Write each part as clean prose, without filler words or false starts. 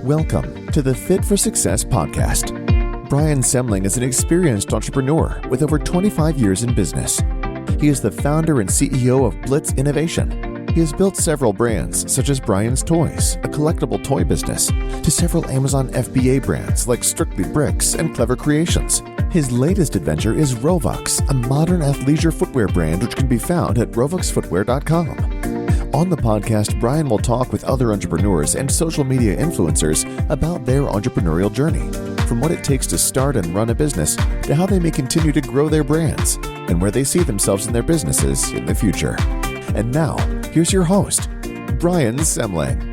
Welcome to the Fit for Success podcast. Brian Semling is an experienced entrepreneur with over 25 years in business. He is the founder and CEO of Blitz Innovation. He has built several brands such as Brian's Toys, a collectible toy business, to several Amazon FBA brands like Strictly Bricks and Clever Creations. His latest adventure is Rovux, a modern athleisure footwear brand which can be found at rovuxfootwear.com. On the podcast, Brian will talk with other entrepreneurs and social media influencers about their entrepreneurial journey, from what it takes to start and run a business to how they may continue to grow their brands and where they see themselves in their businesses in the future. And now, here's your host, Brian Semling.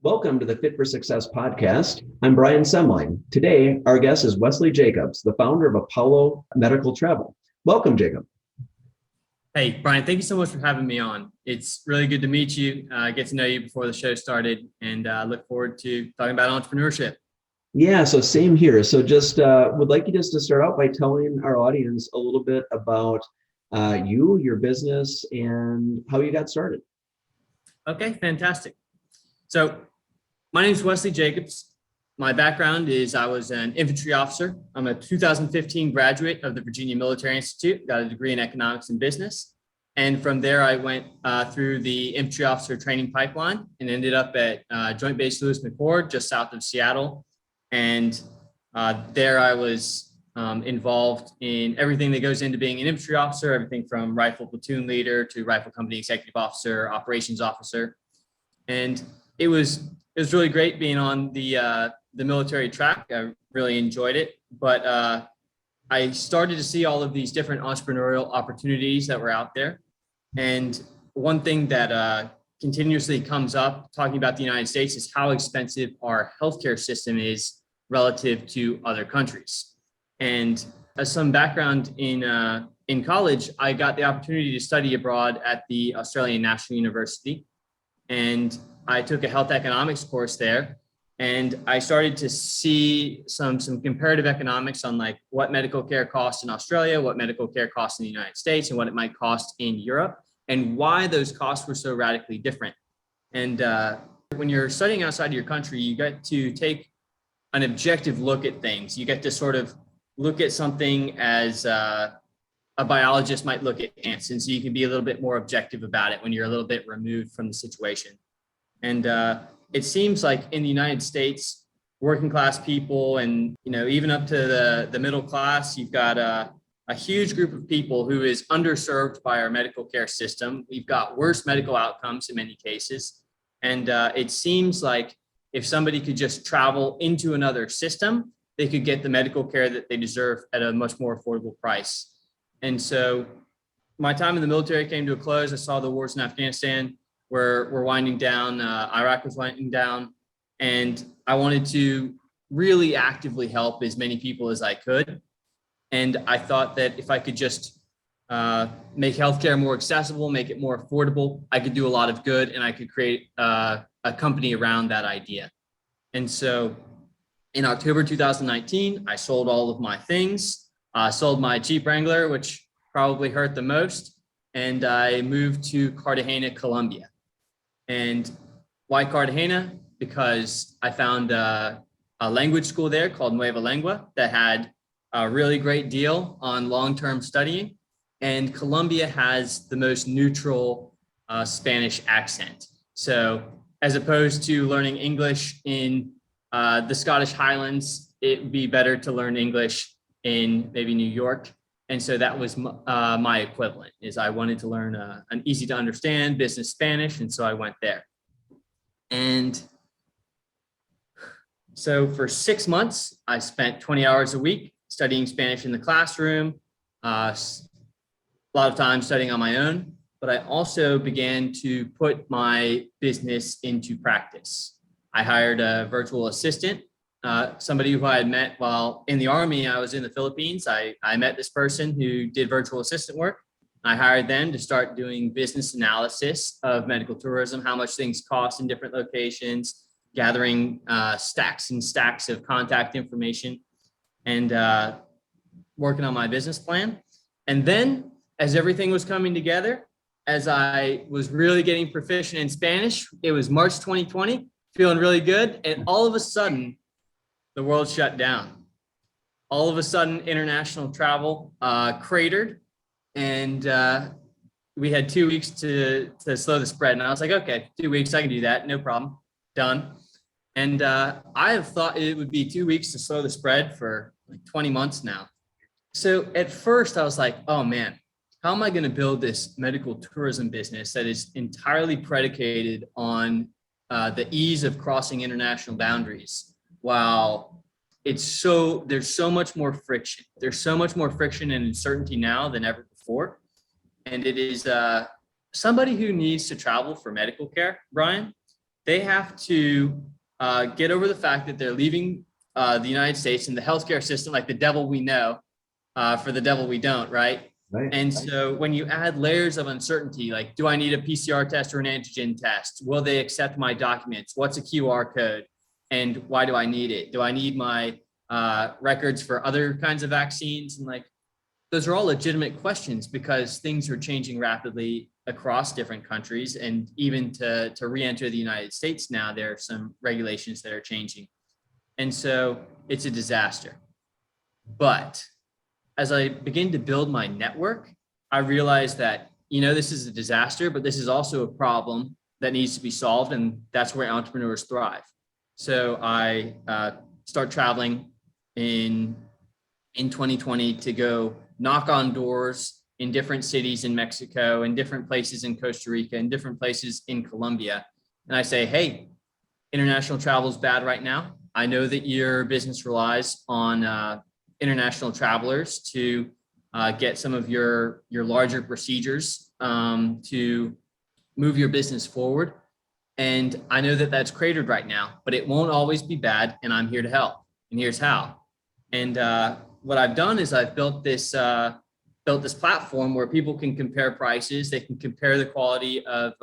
Welcome to the Fit for Success podcast. I'm Brian Semling. Today, our guest is Wesley Jacobs, the founder of Apollo Medical Travel. Welcome, Jacob. Hey, Brian, thank you so much for having me on. It's really good to meet you, get to know you before the show started, and look forward to talking about entrepreneurship. Yeah, so same here. So just would like you just to start out by telling our audience a little bit about you, your business, and how you got started. Okay, fantastic. So my name is Wesley Jacobs. My background is I was an infantry officer. I'm a 2015 graduate of the Virginia Military Institute, got a degree in economics and business. And from there, I went through the infantry officer training pipeline and ended up at Joint Base Lewis McChord, just south of Seattle. And there I was involved in everything that goes into being an infantry officer, everything from Rifle Platoon Leader to Rifle Company Executive Officer, Operations Officer. And it was really great being on the military track. I really enjoyed it, but I started to see all of these different entrepreneurial opportunities that were out there. And one thing that continuously comes up talking about the United States is how expensive our healthcare system is relative to other countries. And as some background in college, I got the opportunity to study abroad at the Australian National University. And I took a health economics course there, and I started to see some comparative economics on like what medical care costs in Australia, what medical care costs in the United States, and what it might cost in Europe, and why those costs were so radically different. And when you're studying outside of your country, you get to take an objective look at things. You get to sort of look at something as a biologist might look at ants, and so you can be a little bit more objective about it when you're a little bit removed from the situation. And it seems like in the United States, working class people and, even up to the middle class, you've got a huge group of people who is underserved by our medical care system. We've got worse medical outcomes in many cases. And it seems like if somebody could just travel into another system, they could get the medical care that they deserve at a much more affordable price. And so my time in the military came to a close. I saw the wars in Afghanistan were winding down. Iraq was winding down. And I wanted to really actively help as many people as I could. And I thought that if I could just make healthcare more accessible, make it more affordable, I could do a lot of good, and I could create a company around that idea. And so in October 2019, I sold all of my things, sold my Jeep Wrangler, which probably hurt the most, and I moved to Cartagena, Colombia. And why Cartagena? Because I found a language school there called Nueva Lengua that had a really great deal on long-term studying. And Colombia has the most neutral Spanish accent. So as opposed to learning English in the Scottish Highlands, it would be better to learn English in maybe New York. And so that was my equivalent, is I wanted to learn an easy to understand business Spanish. And so I went there. And so for 6 months, I spent 20 hours a week studying Spanish in the classroom, a lot of time studying on my own. But I also began to put my business into practice. I hired a virtual assistant. Somebody who I had met while in the Army. I was in the Philippines. I met this person who did virtual assistant work. I hired them to start doing business analysis of medical tourism, how much things cost in different locations, gathering stacks and stacks of contact information, and working on my business plan. And then as everything was coming together, as I was really getting proficient in Spanish. It was March 2020, feeling really good. And all of a sudden, the world shut down. All of a sudden, international travel cratered. And we had 2 weeks to slow the spread. And I was like, okay, 2 weeks, I can do that. No problem. Done. And I have thought it would be 2 weeks to slow the spread for like 20 months now. So at first I was like, oh man, how am I going to build this medical tourism business that is entirely predicated on the ease of crossing international boundaries, while there's so much more friction. There's so much more friction and uncertainty now than ever before. And it is somebody who needs to travel for medical care, Brian, they have to get over the fact that they're leaving the United States and the healthcare system, like the devil we know, for the devil we don't, right? Right. And so when you add layers of uncertainty, like, do I need a PCR test or an antigen test? Will they accept my documents? What's a QR code? And why do I need it? Do I need my records for other kinds of vaccines? And like, those are all legitimate questions because things are changing rapidly across different countries. And even to re-enter the United States now, there are some regulations that are changing. And so it's a disaster. But as I begin to build my network, I realized that, this is a disaster, but this is also a problem that needs to be solved. And that's where entrepreneurs thrive. So I start traveling in 2020 to go knock on doors in different cities in Mexico, in different places in Costa Rica, in different places in Colombia. And I say, hey, international travel is bad right now. I know that your business relies on international travelers to get some of your larger procedures to move your business forward. And I know that that's cratered right now, but it won't always be bad. And I'm here to help. And here's how. And what I've done is I've built this platform where people can compare prices. They can compare the quality of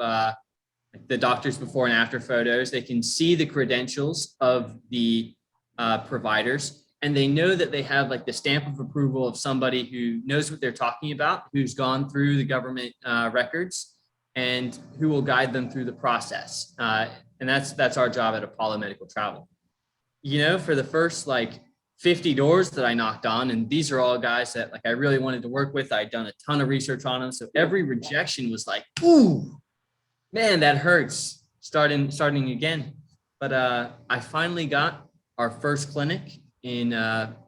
the doctor's before and after photos. They can see the credentials of the providers. And they know that they have like the stamp of approval of somebody who knows what they're talking about, who's gone through the government records, and who will guide them through the process. And that's our job at Apollo Medical Travel. For the first 50 doors that I knocked on, and these are all guys that I really wanted to work with. I'd done a ton of research on them. So every rejection was like, ooh, man, that hurts. Starting again. But I finally got our first clinic in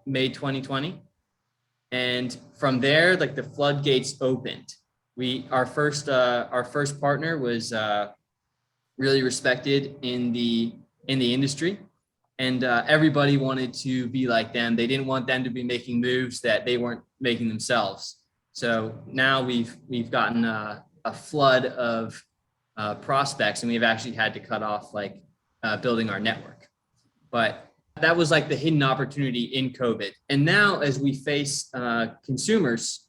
May 2020. And from there, the floodgates opened. Our first partner was really respected in the industry, and everybody wanted to be like them. They didn't want them to be making moves that they weren't making themselves. So now we've gotten a flood of prospects, and we've actually had to cut off building our network. But that was the hidden opportunity in COVID. And now as we face consumers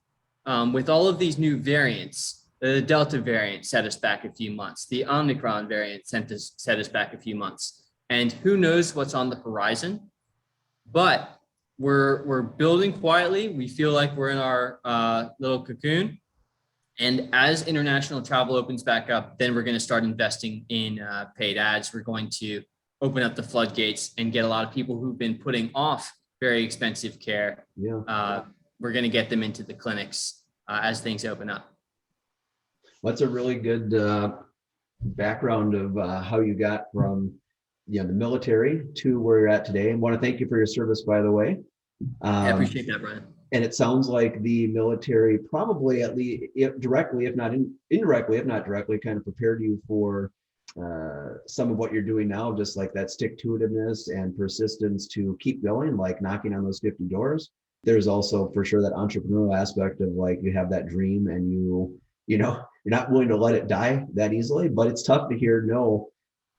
with all of these new variants, the Delta variant set us back a few months. The Omicron variant set us back a few months. And who knows what's on the horizon, but we're building quietly. We feel like we're in our little cocoon. And as international travel opens back up, then we're going to start investing in paid ads. We're going to open up the floodgates and get a lot of people who've been putting off very expensive care. Yeah. We're going to get them into the clinics as things open up. What's a really good background of how you got from the military to where you're at today. I want to thank you for your service, by the way. I appreciate that, Brian. And it sounds like the military probably, at least directly, if not indirectly, if not directly, kind of prepared you for some of what you're doing now, just like that stick-to-itiveness and persistence to keep going, like knocking on those 50 doors. There's also for sure that entrepreneurial aspect of you have that dream and you're not willing to let it die that easily, but it's tough to hear no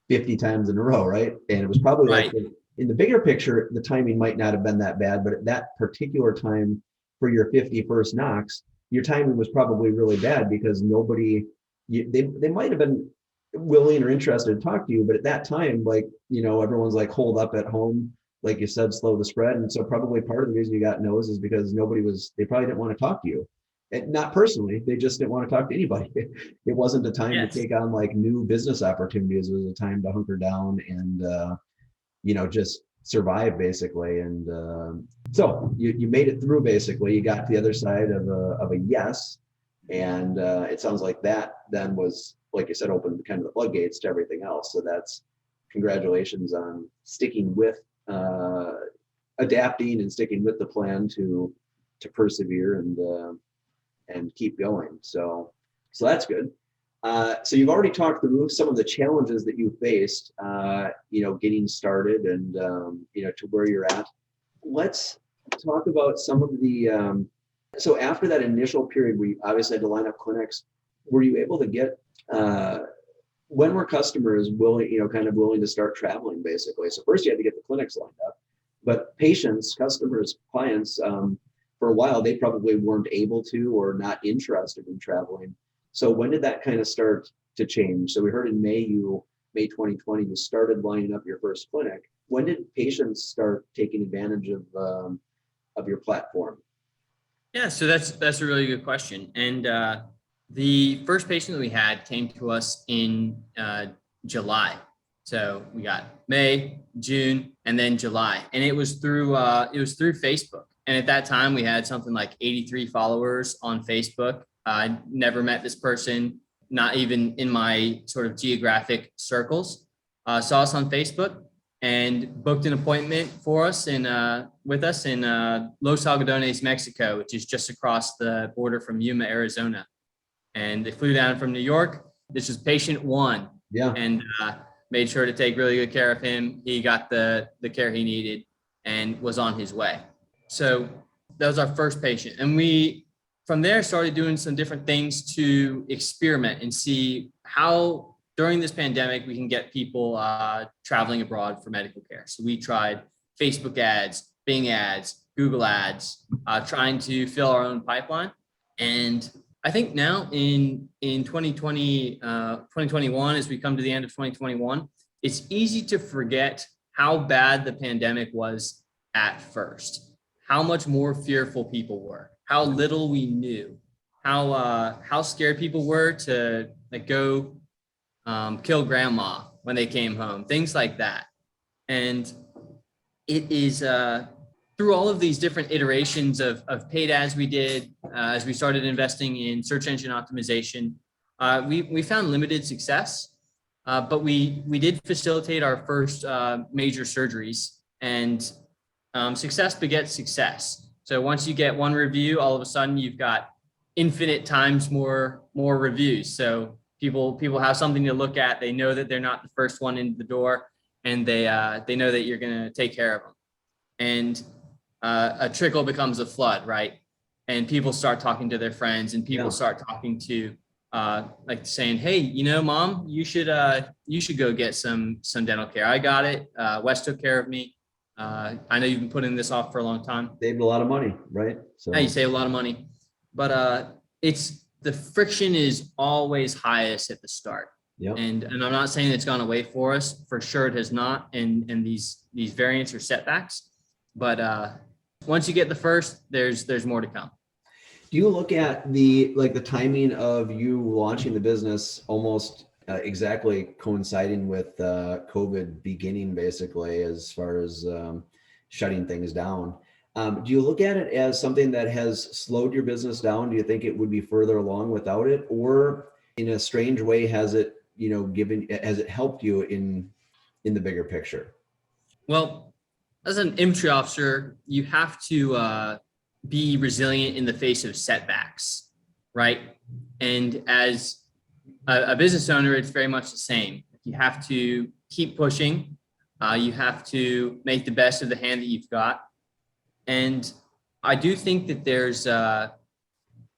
50 times in a row, right? And it was probably right. In the bigger picture, the timing might not have been that bad, but at that particular time for your 50 first knocks, your timing was probably really bad because they might have been willing or interested to talk to you, but at that time, everyone's holed up at home, like you said, slow the spread. And so probably part of the reason you got no's is because they probably didn't want to talk to you. And not personally, they just didn't want to talk to anybody. It wasn't a time to take on like new business opportunities. It was a time to hunker down and, just survive basically. And so you made it through basically. You got to the other side of a yes. And it sounds like that then was, like you said, opened kind of the floodgates to everything else. So that's congratulations on sticking with adapting and sticking with the plan to persevere and keep going. So that's good. So you've already talked through some of the challenges that you faced, getting started and, to where you're at. Let's talk about some of the, so after that initial period, we obviously had to line up clinics. Were you able to get, when were customers willing to start traveling basically? So first you had to get the clinics lined up, but patients, customers, clients, for a while, they probably weren't able to or not interested in traveling. So when did that kind of start to change? So we heard in May 2020, you started lining up your first clinic. When did patients start taking advantage of your platform? Yeah, so that's a really good question. And the first patient that we had came to us in July. So we got May, June, and then July, and it was through Facebook. And at that time, we had something like 83 followers on Facebook. I never met this person, not even in my sort of geographic circles. Saw us on Facebook and booked an appointment for us with us in Los Algodones, Mexico, which is just across the border from Yuma, Arizona. And they flew down from New York. This was patient one. Yeah. And made sure to take really good care of him. He got the care he needed and was on his way. So that was our first patient. And we, from there, started doing some different things to experiment and see how during this pandemic, we can get people traveling abroad for medical care. So we tried Facebook ads, Bing ads, Google ads, trying to fill our own pipeline. And I think now in 2020, 2021, as we come to the end of 2021, it's easy to forget how bad the pandemic was at first. How much more fearful people were, how little we knew, how scared people were to go kill grandma when they came home, things like that. And it is through all of these different iterations of paid ads we did, as we started investing in search engine optimization, we found limited success, but we did facilitate our first major surgeries, and success begets success. So once you get one review, all of a sudden you've got infinite times more reviews. So people have something to look at. They know that they're not the first one into the door, and they know that you're going to take care of them. And a trickle becomes a flood, right? And people start talking to their friends, and people start talking to saying, hey, mom, you should go get some dental care. I got it. Wes took care of me. I know you've been putting this off for a long time. Saved a lot of money, right? So yeah, you save a lot of money, but it's the friction is always highest at the start. Yeah. And I'm not saying it's gone away for us. For sure, it has not. And these variants are setbacks. But once you get the first, there's more to come. Do you look at the timing of you launching the business almost exactly coinciding with COVID beginning, basically, as far as shutting things down? Do you look at it as something that has slowed your business down? Do you think it would be further along without it, or in a strange way has it helped you in the bigger picture? Well, as an infantry officer, you have to be resilient in the face of setbacks, right? And as a business owner, it's very much the same. You have to keep pushing. You have to make the best of the hand that you've got. And I do think that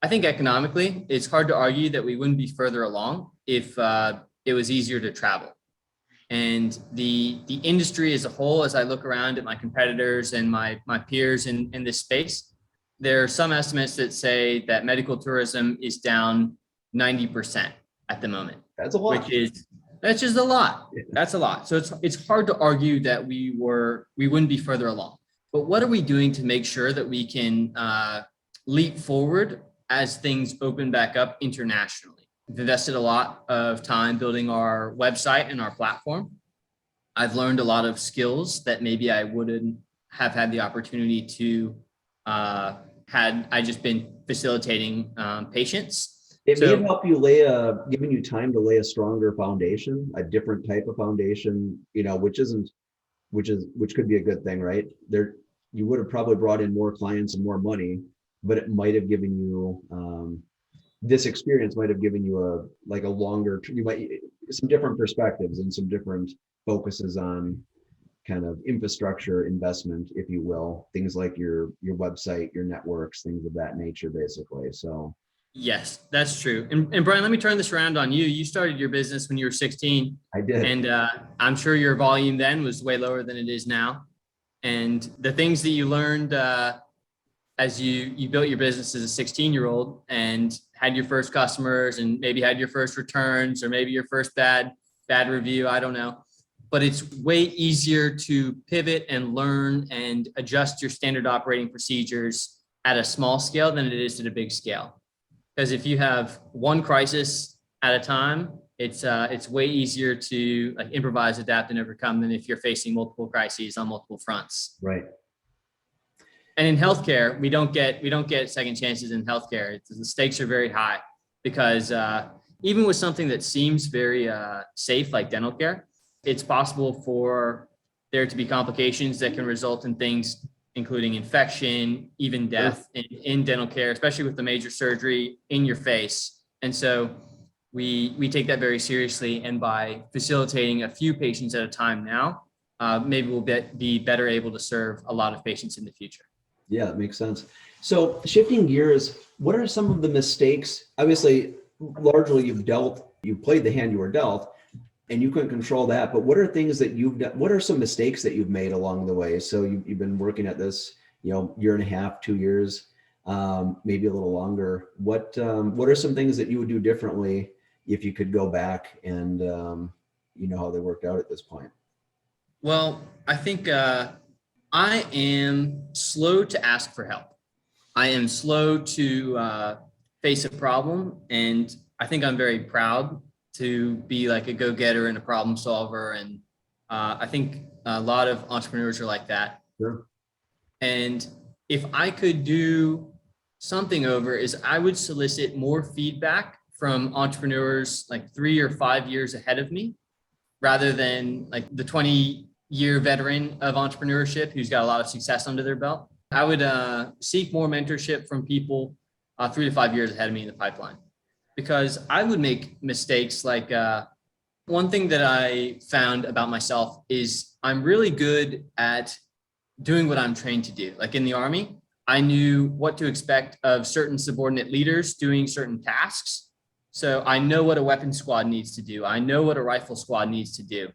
I think economically, it's hard to argue that we wouldn't be further along if it was easier to travel. And the industry as a whole, as I look around at my competitors and my peers in this space, there are some estimates that say that medical tourism is down 90% at the moment. That's a lot. That's just a lot. That's a lot. So it's hard to argue that we wouldn't be further along. But what are we doing to make sure that we can leap forward as things open back up internationally. We've invested a lot of time building our website and our platform. I've learned a lot of skills that maybe I wouldn't have had the opportunity to had I just been facilitating patients. It may have helped you given you time to lay a stronger foundation, a different type of foundation, which could be a good thing, right? You would have probably brought in more clients and more money, but it might have given you this experience might have given you some different perspectives and some different focuses on kind of infrastructure investment, if you will, things like your website, your networks, things of that nature, basically. So yes, that's true. And Brian, let me turn this around on you. You started your business when you were 16. I did. And I'm sure your volume then was way lower than it is now. And the things that you learned as you built your business as a 16-year-old and had your first customers and maybe had your first returns or maybe your first bad review, I don't know. But it's way easier to pivot and learn and adjust your standard operating procedures at a small scale than it is at a big scale. Because if you have one crisis at a time, it's way easier to improvise, adapt, and overcome than if you're facing multiple crises on multiple fronts. Right. And in healthcare, we don't get second chances in healthcare. The stakes are very high because even with something that seems very safe, like dental care, it's possible for there to be complications that can result in things including infection, even death in dental care, especially with the major surgery in your face. And so we take that very seriously. And by facilitating a few patients at a time now, maybe we'll be better able to serve a lot of patients in the future. Yeah, that makes sense. So shifting gears, what are some of the mistakes? Obviously, largely you played the hand you were dealt and you couldn't control that, but what are things that you've done? What are some mistakes that you've made along the way? So you've been working at this, year and a half, 2 years, maybe a little longer. What are some things that you would do differently if you could go back and how they worked out at this point? Well, I think I am slow to ask for help. I am slow to face a problem. And I think I'm very proud to be like a go-getter and a problem solver. And I think a lot of entrepreneurs are like that. Sure. And if I could do something over is I would solicit more feedback from entrepreneurs like 3 or 5 years ahead of me, rather than like the 20-year veteran of entrepreneurship who's got a lot of success under their belt. I would seek more mentorship from people 3 to 5 years ahead of me in the pipeline, because I would make mistakes. Like one thing that I found about myself is I'm really good at doing what I'm trained to do. Like in the Army, I knew what to expect of certain subordinate leaders doing certain tasks. So I know what a weapons squad needs to do. I know what a rifle squad needs to do.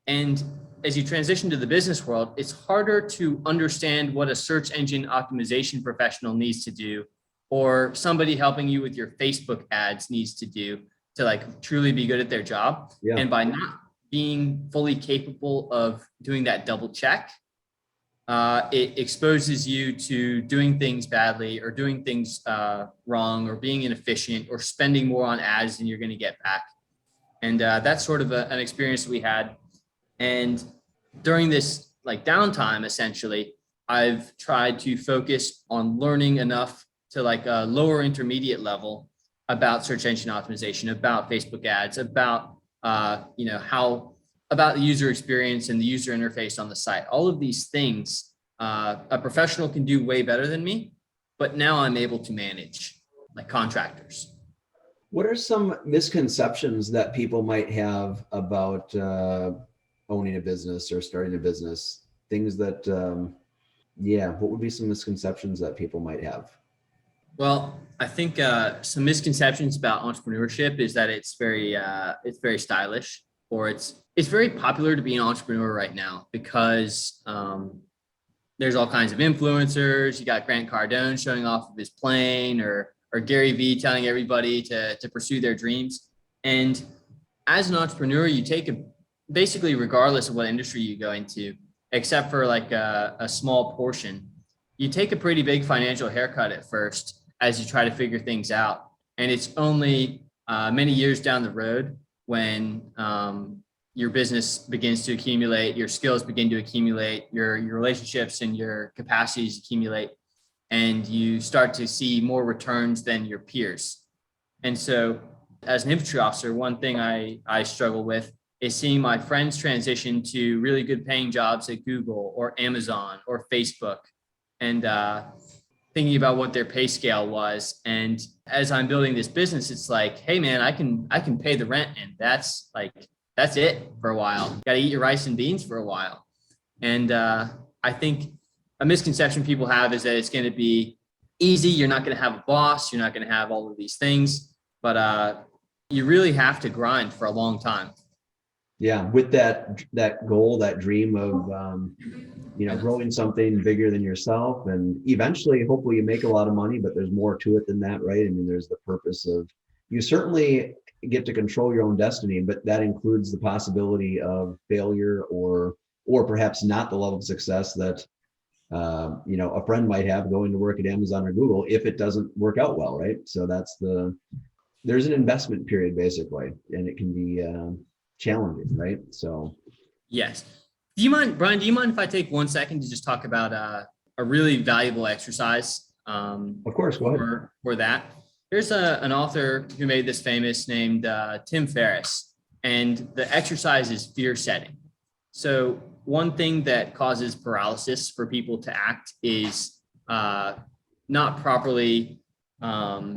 And as you transition to the business world, it's harder to understand what a search engine optimization professional needs to do, or somebody helping you with your Facebook ads needs to do to like truly be good at their job. Yeah. And by not being fully capable of doing that double check, it exposes you to doing things badly or doing things wrong or being inefficient or spending more on ads than you're going to get back. And that's sort of an experience we had. And during this like downtime, essentially, I've tried to focus on learning enough to like a lower intermediate level about search engine optimization, about Facebook ads, about about the user experience and the user interface on the site. All of these things a professional can do way better than me, but now I'm able to manage like contractors. What are some misconceptions that people might have about owning a business or starting a business? Things that, what would be some misconceptions that people might have? Well, I think some misconceptions about entrepreneurship is that it's very stylish, or it's very popular to be an entrepreneur right now because there's all kinds of influencers. You got Grant Cardone showing off of his plane, or Gary Vee telling everybody to pursue their dreams. And as an entrepreneur, you take basically regardless of what industry you go into, except for like a small portion, you take a pretty big financial haircut at first. as you try to figure things out. And it's only many years down the road when your business begins to accumulate, your skills begin to accumulate, your relationships and your capacities accumulate, and you start to see more returns than your peers. And so as an infantry officer, one thing I struggle with is seeing my friends transition to really good paying jobs at Google or Amazon or Facebook, and thinking about what their pay scale was. And as I'm building this business, it's like, hey man, I can pay the rent, and that's it for a while. Got to eat your rice and beans for a while. And I think a misconception people have is that it's going to be easy. You're not going to have a boss. You're not going to have all of these things, but you really have to grind for a long time. Yeah, with that goal, that dream of growing something bigger than yourself, and eventually, hopefully, you make a lot of money. But there's more to it than that, right? I mean, there's the purpose of, you certainly get to control your own destiny, but that includes the possibility of failure or perhaps not the level of success that a friend might have going to work at Amazon or Google if it doesn't work out well, right? So there's an investment period basically, and it can be challenging, right? So yes. Brian, do you mind if I take 1 second to just talk about a really valuable exercise? Of course, go ahead. For that. There's an author who made this famous named Tim Ferriss, and the exercise is fear setting. So one thing that causes paralysis for people to act is not properly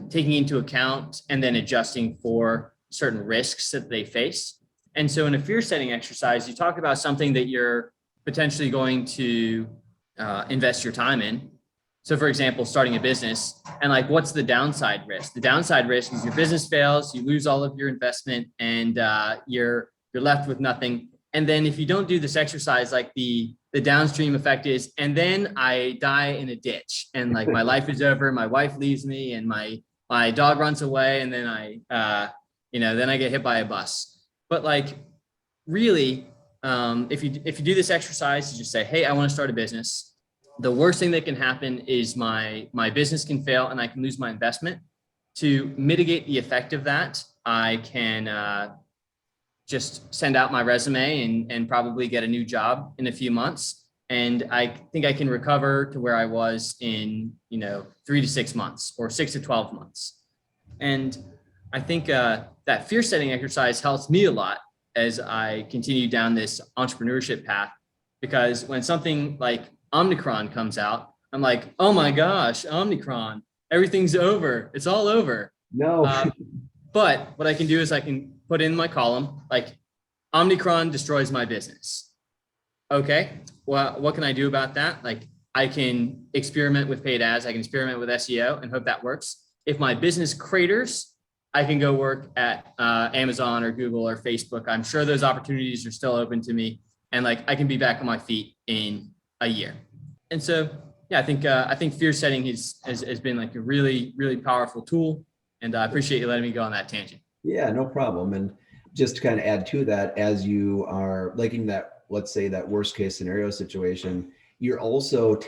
taking into account and then adjusting for certain risks that they face. And so in a fear setting exercise, you talk about something that you're potentially going to invest your time in. So for example, starting a business, and like, what's the downside risk? The downside risk is your business fails, you lose all of your investment, and you're left with nothing. And then if you don't do this exercise, like the downstream effect is, and then I die in a ditch, and like my life is over, my wife leaves me, and my dog runs away, and then then I get hit by a bus. But like, really, if you do this exercise, you just say, hey, I want to start a business. The worst thing that can happen is my business can fail and I can lose my investment. To mitigate the effect of that, I can just send out my resume and probably get a new job in a few months. And I think I can recover to where I was in 3 to 6 months or 6 to 12 months. And I think that fear setting exercise helps me a lot as I continue down this entrepreneurship path, because when something like Omicron comes out, I'm like, oh my gosh, Omicron, everything's over. It's all over. No. But what I can do is I can put in my column, like, Omicron destroys my business. Okay, well, what can I do about that? Like, I can experiment with paid ads. I can experiment with SEO and hope that works. If my business craters, I can go work at Amazon or Google or Facebook. I'm sure those opportunities are still open to me, and like, I can be back on my feet in a year. And so, yeah, I think fear setting has been like a really, really powerful tool. And I appreciate you letting me go on that tangent. Yeah, no problem. And just to kind of add to that, as you are liking that, let's say that worst case scenario situation, you're also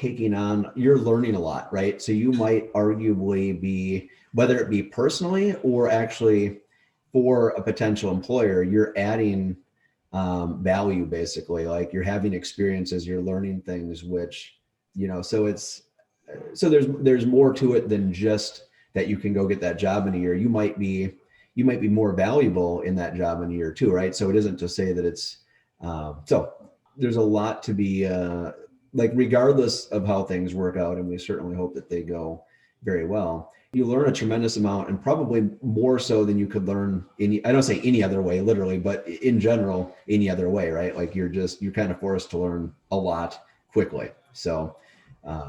you're learning a lot, right? So you might arguably be, whether it be personally or actually for a potential employer, you're adding value basically. Like, you're having experiences, you're learning things, which, so there's more to it than just that you can go get that job in a year. You might be more valuable in that job in a year too, right? So it isn't to say that it's, so there's a lot to be, like, regardless of how things work out, and we certainly hope that they go very well, you learn a tremendous amount, and probably more so than you could learn I don't say any other way, literally, but in general, any other way, right? Like, you're kind of forced to learn a lot quickly. So,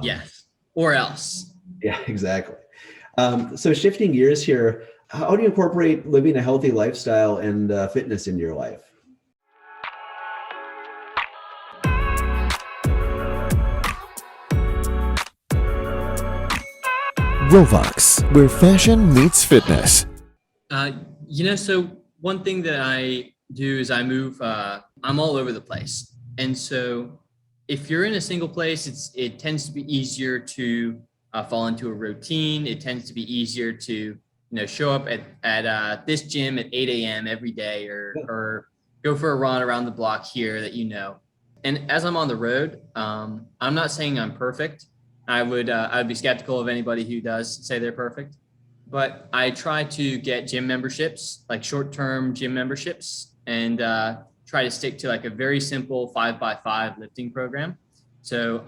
yes, or else. Yeah, exactly. So shifting gears here, how do you incorporate living a healthy lifestyle and fitness into your life? Rovox, where fashion meets fitness. So one thing that I do is I move, I'm all over the place. And so if you're in a single place, it tends to be easier to fall into a routine. It tends to be easier to show up at this gym at 8 a.m. every day, or go for a run around the block here that And as I'm on the road, I'm not saying I'm perfect. I would be skeptical of anybody who does say they're perfect, but I try to get gym memberships, like short-term gym memberships, and try to stick to like a very simple 5x5 lifting program. So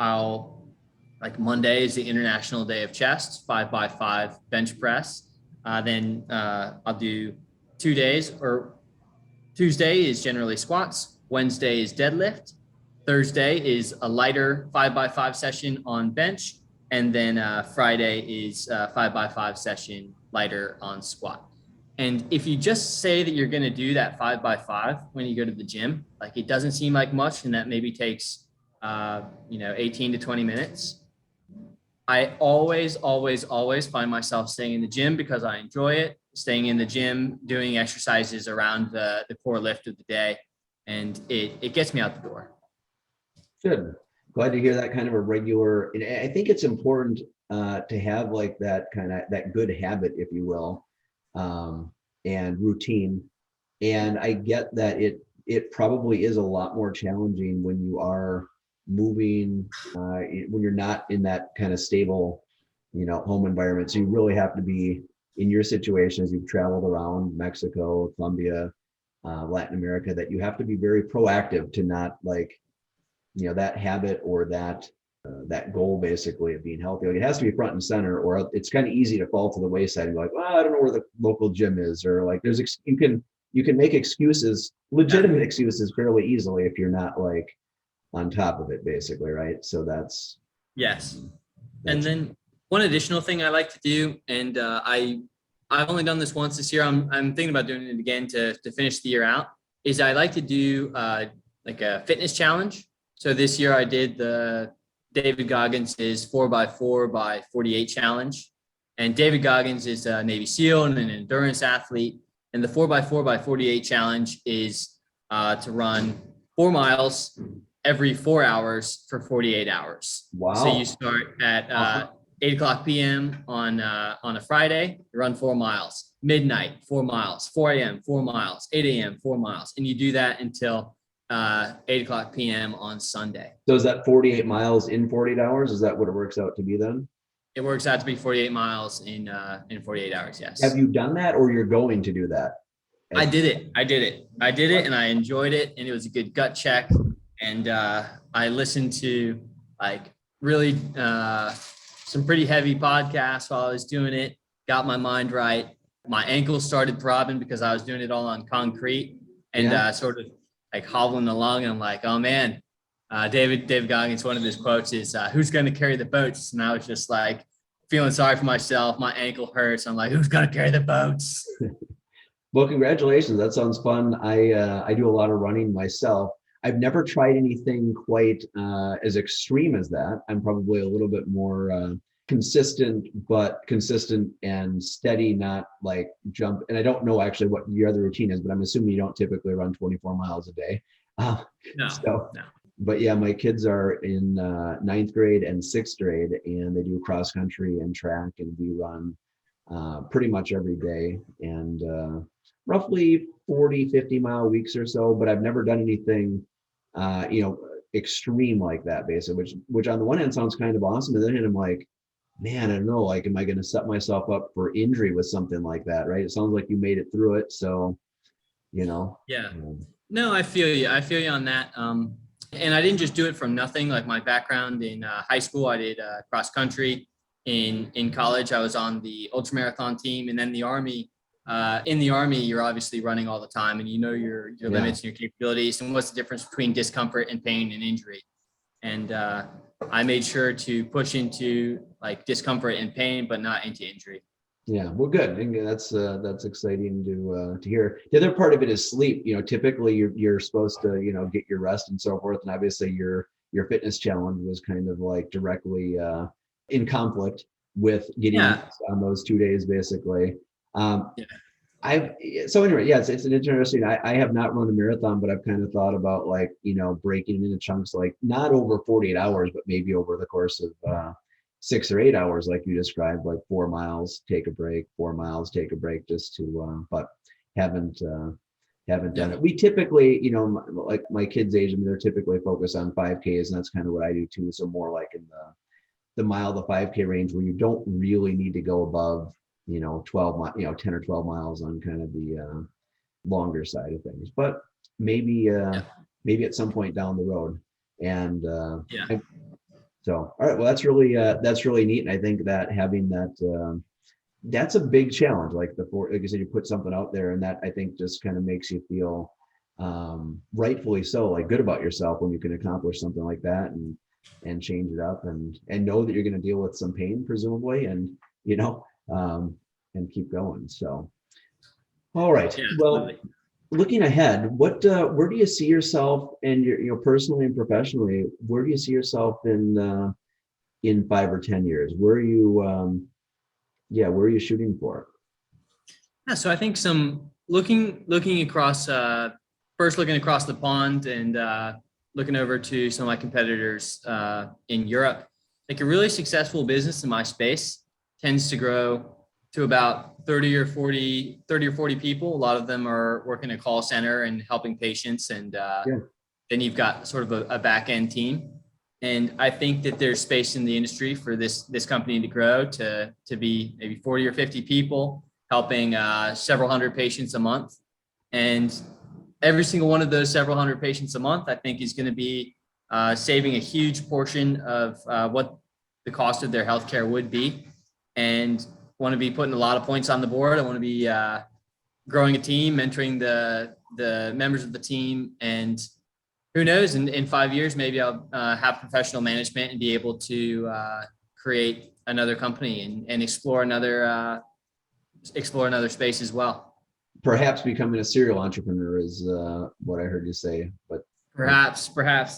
Monday is the International Day of Chest, 5x5 bench press. Then I'll do 2 days, or Tuesday is generally squats. Wednesday is deadlift. Thursday is a lighter 5x5 session on bench. And then Friday is a 5x5 session lighter on squat. And if you just say that you're going to do that 5x5 when you go to the gym, like it doesn't seem like much, and that maybe takes 18 to 20 minutes. I always find myself staying in the gym because I enjoy it, staying in the gym, doing exercises around the core lift of the day, and it gets me out the door. Good. Glad to hear that kind of a regular, and I think it's important to have like that good habit, if you will, and routine. And I get that it probably is a lot more challenging when you are moving, when you're not in that kind of stable, home environment. So you really have to be, in your situation, as you've traveled around Mexico, Colombia, Latin America, that you have to be very proactive to not that habit or that goal basically of being healthy. Like it has to be front and center, or it's kind of easy to fall to the wayside and be like, well, I don't know where the local gym is, or like you can make excuses, legitimate excuses, fairly easily if you're not like on top of it, basically, right? So that's yes. And then one additional thing I like to do, and I've only done this once this year. I'm thinking about doing it again to finish the year out. Is I like to do like a fitness challenge. So this year I did the David Goggins' 4x4 by 48 challenge, and David Goggins is a Navy SEAL and an endurance athlete. And the 4x4 by 48 challenge is to run 4 miles every 4 hours for 48 hours. Wow. So you start at 8 o'clock p.m. on a Friday, you run 4 miles, midnight, 4 miles, 4 a.m., 4 miles, 8 a.m., 4 miles. And you do that until 8 o'clock p.m. on Sunday. So is that 48 miles in 48 hours? Is that what it works out to be then? It works out to be 48 miles in 48 hours, yes. Have you done that, or you're going to do that? I did it, and I enjoyed it, and it was a good gut check. And I listened to really some pretty heavy podcasts while I was doing it, got my mind right. My ankles started throbbing because I was doing it all on concrete, and sort of hobbling along. And I'm like, oh man, David Goggins, one of his quotes is, who's going to carry the boats? And I was just like feeling sorry for myself. My ankle hurts. I'm like, who's going to carry the boats? Well, congratulations. That sounds fun. I do a lot of running myself. I've never tried anything quite as extreme as that. I'm probably a little bit more consistent and steady, not like jump. And I don't know actually what your other routine is, but I'm assuming you don't typically run 24 miles a day. No. But yeah, my kids are in 9th grade and 6th grade, and they do cross country and track, and we run pretty much every day, and roughly 40, 50 mile weeks or so. But I've never done anything, extreme like that, basically, which on the one hand sounds kind of awesome. And then I'm like, man, I don't know, am I going to set myself up for injury with something like that? Right. It sounds like you made it through it. So, Yeah. No, I feel you. On that. And I didn't just do it from nothing. Like my background in high school, I did cross country. In college, I was on the ultramarathon team, and then the Army. In the Army, you're obviously running all the time, and your limits and your capabilities, and what's the difference between discomfort and pain and injury. And I made sure to push into discomfort and pain, but not into injury. Yeah, well, good. That's exciting to hear. The other part of it is sleep. Typically you're supposed to get your rest and so forth, and obviously your fitness challenge was kind of directly in conflict with getting on those 2 days, basically. It's an interesting. I have not run a marathon, but I've kind of thought about breaking it into chunks, not over 48 hours, but maybe over the course of 6 or 8 hours, like you described, like 4 miles, take a break, 4 miles, take a break, just to, but haven't done it. We typically, like my kids' age, I mean, they're typically focused on 5Ks, and that's kind of what I do too. So more like in the mile to 5K range, where you don't really need to go above, 12 10 or 12 miles on kind of the longer side of things. But maybe at some point down the road. And so, all right, well, that's really neat. And I think that having that, that's a big challenge. Like like you said, you put something out there, and that I think just kind of makes you feel rightfully so, like good about yourself when you can accomplish something like that and change it up and know that you're going to deal with some pain, presumably, and and keep going. So, all right. Yeah, well, absolutely. Looking ahead, where do you see yourself, and personally and professionally, where do you see yourself in 5 or 10 years? Where are you shooting for? Yeah, so I think looking across, first looking across the pond and looking over to some of my competitors in Europe. Like a really successful business in my space tends to grow to about 30 or 40 people. A lot of them are working a call center and helping patients. And then you've got sort of a back end team. And I think that there's space in the industry for this company to grow to be maybe 40 or 50 people helping several hundred patients a month. And every single one of those several hundred patients a month, I think, is going to be saving a huge portion of what the cost of their healthcare would be. And want to be putting a lot of points on the board. I want to be growing a team, mentoring the members of the team, and who knows, in 5 years, maybe I'll have professional management and be able to create another company and explore another space as well. Perhaps becoming a serial entrepreneur is what I heard you say, but perhaps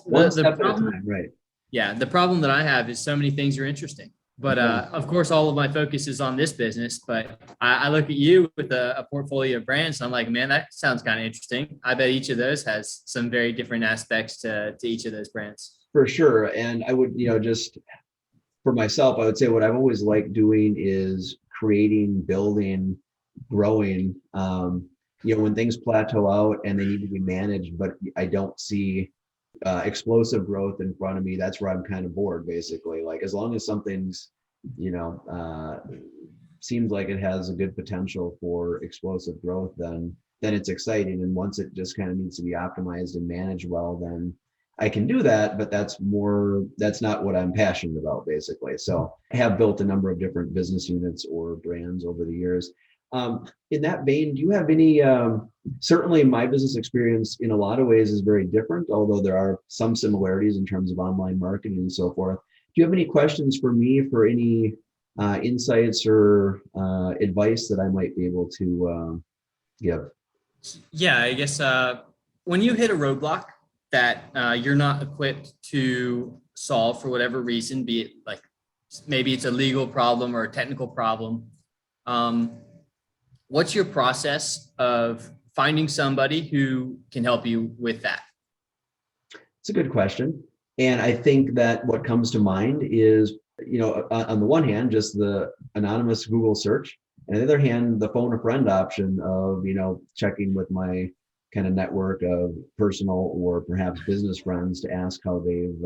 one step at a time, right? Yeah, the problem that I have is so many things are interesting. But of course, all of my focus is on this business. But I look at you with a portfolio of brands, and I'm like, man, that sounds kind of interesting. I bet each of those has some very different aspects to each of those brands. For sure. And I would, just for myself, I would say what I've always liked doing is creating, building, growing. When things plateau out and they need to be managed, but I don't see explosive growth in front of me, that's where I'm kind of bored, basically. Like, as long as something's seems like it has a good potential for explosive growth, then it's exciting. And once it just kind of needs to be optimized and managed well, then I can do that. But that's not what I'm passionate about, basically. So I have built a number of different business units or brands over the years. In that vein, do you have any, certainly my business experience in a lot of ways is very different, although there are some similarities in terms of online marketing and so forth. Do you have any questions for me for any insights or advice that I might be able to give? Yeah, I guess when you hit a roadblock that you're not equipped to solve for whatever reason, be it like maybe it's a legal problem or a technical problem, what's your process of finding somebody who can help you with that? It's a good question. And I think that what comes to mind is, on the one hand, just the anonymous Google search, and on the other hand, the phone a friend option of, checking with my kind of network of personal or perhaps business friends to ask how they've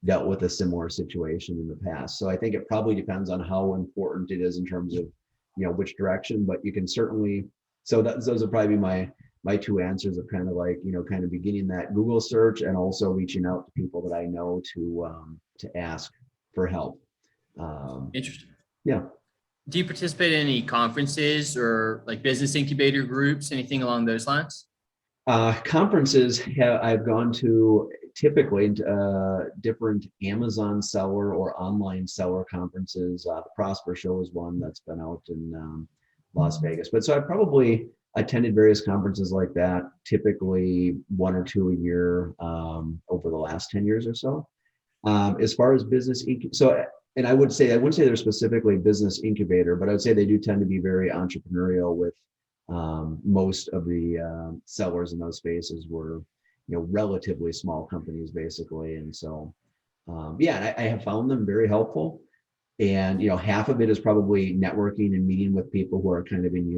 dealt with a similar situation in the past. So I think it probably depends on how important it is in terms of which direction, but you can certainly, those would probably be my two answers of kind of like, kind of beginning that Google search and also reaching out to people that I know to ask for help. Interesting. Yeah. Do you participate in any conferences or like business incubator groups, anything along those lines? Conferences I've gone to typically different Amazon seller or online seller conferences. The Prosper Show is one that's been out in Las Vegas. But so I probably attended various conferences like that, typically 1 or 2 a year over the last 10 years or so. As far as business, and I wouldn't say they're specifically business incubator, but I would say they do tend to be very entrepreneurial with most of the sellers in those spaces were, relatively small companies, basically. And so, I have found them very helpful. And, half of it is probably networking and meeting with people who are kind of in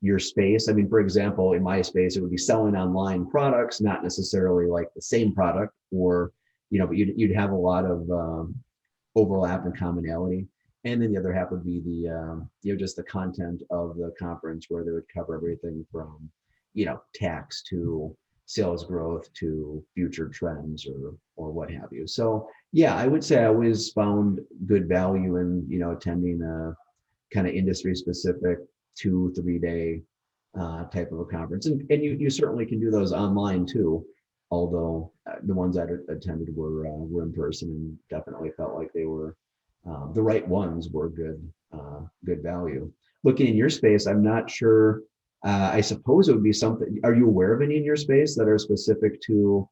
your space. I mean, for example, in my space, it would be selling online products, not necessarily like the same product, or, but you'd have a lot of overlap and commonality. And then the other half would be the, just the content of the conference, where they would cover everything from, tax to sales growth to future trends or what have you. So yeah, I would say I always found good value in, attending a kind of industry specific 2-3 day type of a conference. And you certainly can do those online too, although the ones I attended were in person, and definitely felt like they were the right ones, were good value. Looking in your space, I'm not sure. I suppose it would be something. Are you aware of any in your space that are specific to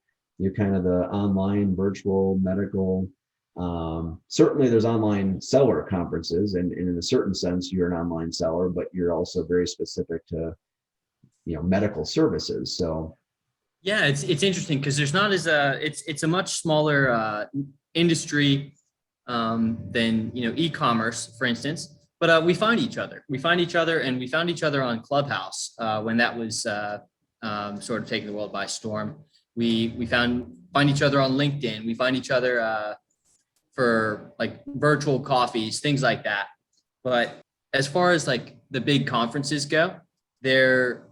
kind of the online, virtual, medical? Certainly there's online seller conferences, and in a certain sense, you're an online seller, but you're also very specific to, medical services. So yeah, it's interesting because there's not it's a much smaller industry than e-commerce, for instance. But we find each other. We found each other on Clubhouse when that was sort of taking the world by storm. We find each other on LinkedIn. We find each other for like virtual coffees, things like that. But as far as like the big conferences go, they're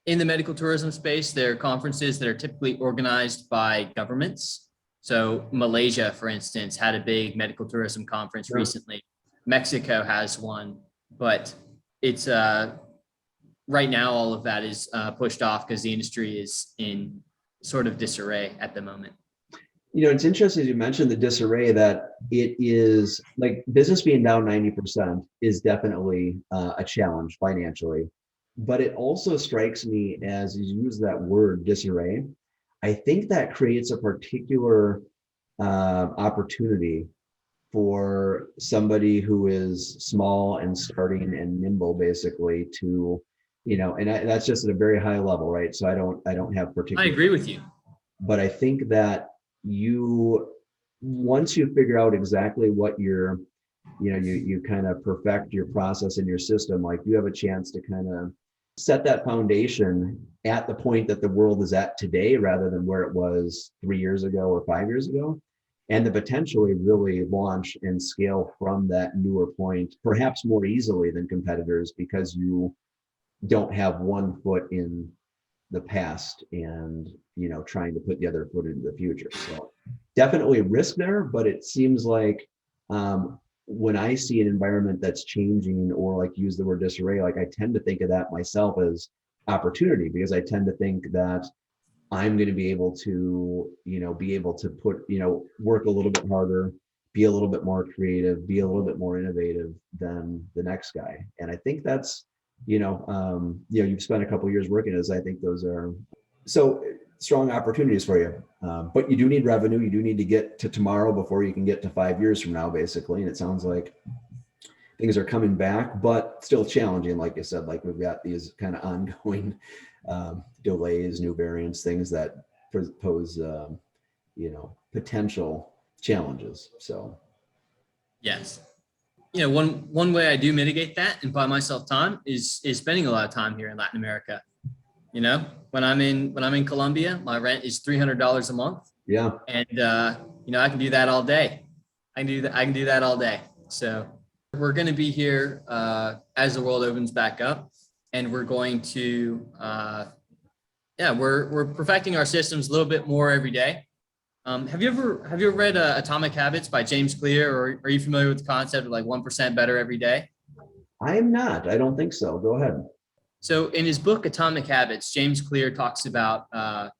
in the medical tourism space. They're conferences that are typically organized by governments. So Malaysia, for instance, had a big medical tourism conference recently. Mexico has one, but it's right now all of that is pushed off because the industry is in sort of disarray at the moment. It's interesting, as you mentioned the disarray, that it is like business being down 90% is definitely a challenge financially. But it also strikes me, as you use that word disarray, I think that creates a particular opportunity for somebody who is small and starting and nimble, basically, to, and that's just at a very high level, right? So I don't have particular. I agree with you. But I think that once you figure out exactly what you're, you kind of perfect your process and your system, like you have a chance to kind of set that foundation at the point that the world is at today, rather than where it was 3 years ago or 5 years ago. And to potentially really launch and scale from that newer point, perhaps more easily than competitors, because you don't have one foot in the past and, trying to put the other foot into the future. So definitely a risk there, but it seems like when I see an environment that's changing, or like use the word disarray, like I tend to think of that myself as opportunity, because I tend to think that I'm going to be able to, put, work a little bit harder, be a little bit more creative, be a little bit more innovative than the next guy. And I think that's, you've spent a couple of years working as, I think those are so strong opportunities for you. But you do need revenue. You do need to get to tomorrow before you can get to 5 years from now, basically. And it sounds like things are coming back, but still challenging. Like you said, like we've got these kind of ongoing delays, new variants, things that pose, potential challenges. So, yes, one way I do mitigate that and buy myself time is spending a lot of time here in Latin America. When I'm in Colombia, my rent is $300 a month. Yeah, and I can do that all day. I can do that all day. So we're going to be here as the world opens back up, and we're going to we're perfecting our systems a little bit more every day. Have you ever read Atomic Habits by James Clear, or are you familiar with the concept of like 1% better every day? I am not. I don't think so. Go ahead. So in his book Atomic Habits, James Clear talks about the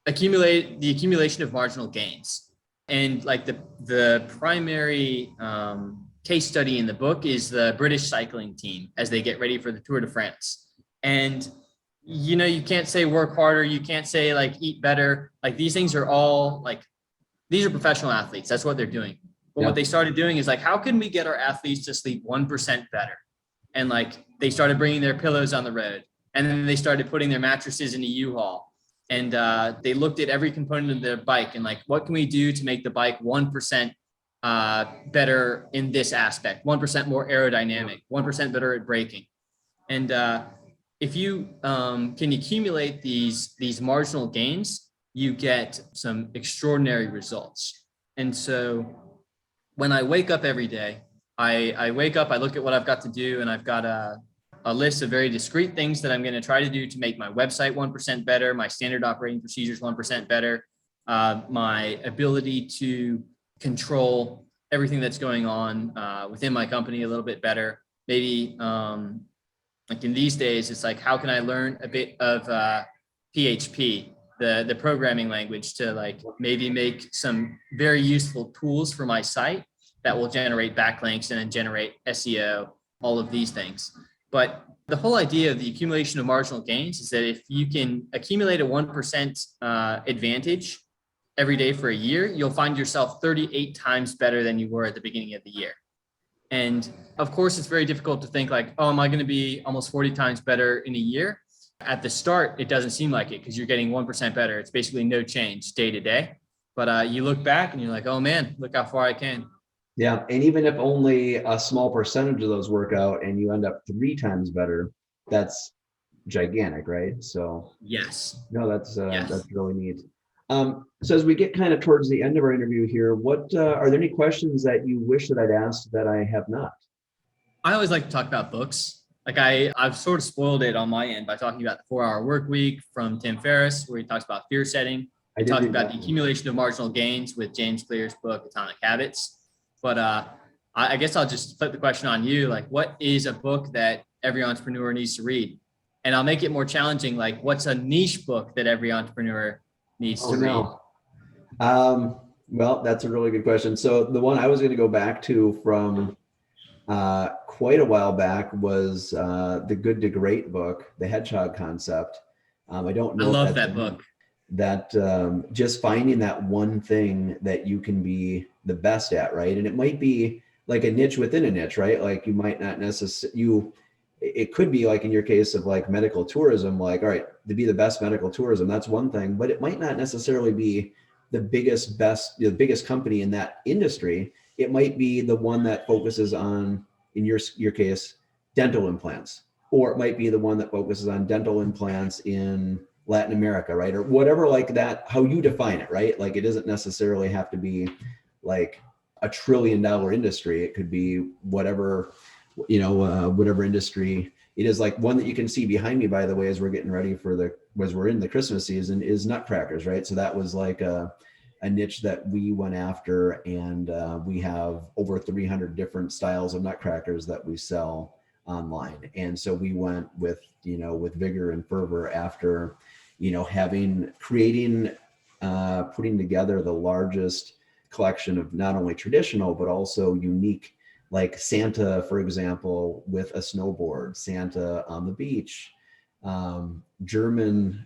accumulation of marginal gains, and like the primary case study in the book is the British cycling team as they get ready for the Tour de France. And you can't say work harder, you can't say like eat better. Like these things are all like, these are professional athletes. That's what they're doing. But what they started doing is like, how can we get our athletes to sleep 1% better? And like they started bringing their pillows on the road, and then they started putting their mattresses in a U-Haul, and they looked at every component of their bike and like, what can we do to make the bike 1% better in this aspect, 1% more aerodynamic, 1% better at braking. And if you can accumulate these marginal gains, you get some extraordinary results. And so when I wake up every day, I wake up, I look at what I've got to do, and I've got a list of very discrete things that I'm going to try to do to make my website 1% better, my standard operating procedures 1% better, my ability to control everything that's going on within my company a little bit better. Maybe like in these days, it's like, how can I learn a bit of PHP, the programming language, to like maybe make some very useful tools for my site that will generate backlinks and then generate SEO, all of these things. But the whole idea of the accumulation of marginal gains is that if you can accumulate a 1% advantage every day for a year, you'll find yourself 38 times better than you were at the beginning of the year. And of course, it's very difficult to think like, oh, am I going to be almost 40 times better in a year? At the start, it doesn't seem like it because you're getting 1% better. It's basically no change day to day. But you look back and you're like, oh man, look how far I came. Yeah. And even if only a small percentage of those work out and you end up 3 times better, that's gigantic, right? So yes. No, that's really neat. So as we get kind of towards the end of our interview here, what are there any questions that you wish that I'd asked that I have not? I always like to talk about books. Like I've sort of spoiled it on my end by talking about the 4-Hour Work Week from Tim Ferriss, where he talks about fear setting. I talked about the accumulation of marginal gains with James Clear's book, Atomic Habits. But I guess I'll just flip the question on you. Like, what is a book that every entrepreneur needs to read? And I'll make it more challenging. Like, what's a niche book that every entrepreneur needs to read? Well, that's a really good question. So the one I was going to go back to from quite a while back was the Good to Great book, The Hedgehog Concept. I don't know. I love that book. That just finding that one thing that you can be the best at, right? And it might be like a niche within a niche, right? Like you might not necessarily, it could be like in your case of like medical tourism, like, all right, to be the best medical tourism, that's one thing, but it might not necessarily be the biggest company in that industry. It might be the one that focuses on, in your case, dental implants, or it might be the one that focuses on dental implants in Latin America, right? Or whatever like that, how you define it, right? Like it doesn't necessarily have to be like a $1 trillion industry. It could be whatever, whatever industry it is. Like one that you can see behind me, by the way, as we're getting ready as we're in the Christmas season, is nutcrackers, right? So that was like a niche that we went after, and we have over 300 different styles of nutcrackers that we sell online. And so we went with vigor and fervor after, putting together the largest collection of not only traditional, but also unique, like Santa, for example, with a snowboard, Santa on the beach, German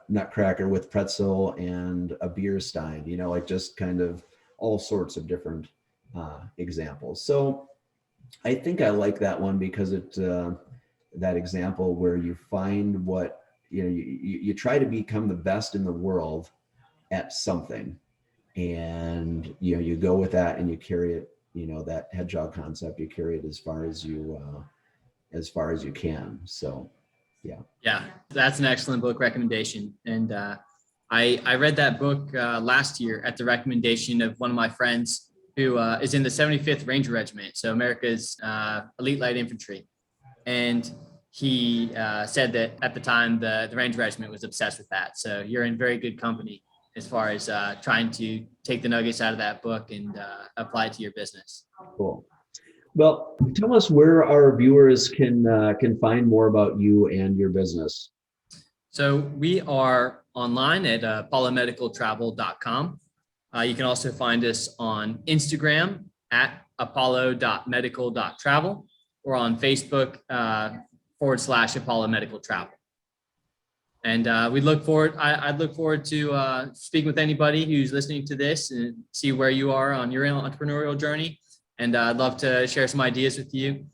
nutcracker with pretzel and a beer stein, like just kind of all sorts of different examples. So I think I like that one because it, that example where you find what, you try to become the best in the world at something, and, you go with that and you carry it, that hedgehog concept, you carry it as far as you can. So, yeah. Yeah, that's an excellent book recommendation. And I read that book last year at the recommendation of one of my friends who is in the 75th Ranger Regiment, so America's elite light infantry. And he said that at the time, the Ranger Regiment was obsessed with that. So you're in very good company as far as trying to take the nuggets out of that book and apply it to your business. Cool. Well, tell us where our viewers can find more about you and your business. So we are online at apollomedicaltravel.com. You can also find us on Instagram at apollo.medical.travel, or on Facebook /Apollo Medical Travel. And I'd look forward to speaking with anybody who's listening to this and see where you are on your entrepreneurial journey. And I'd love to share some ideas with you.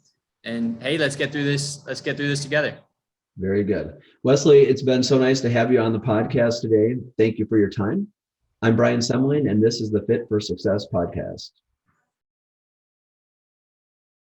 And hey, let's get through this. Let's get through this together. Very good. Wesley, it's been so nice to have you on the podcast today. Thank you for your time. I'm Brian Semling, and this is the Fit for Success podcast.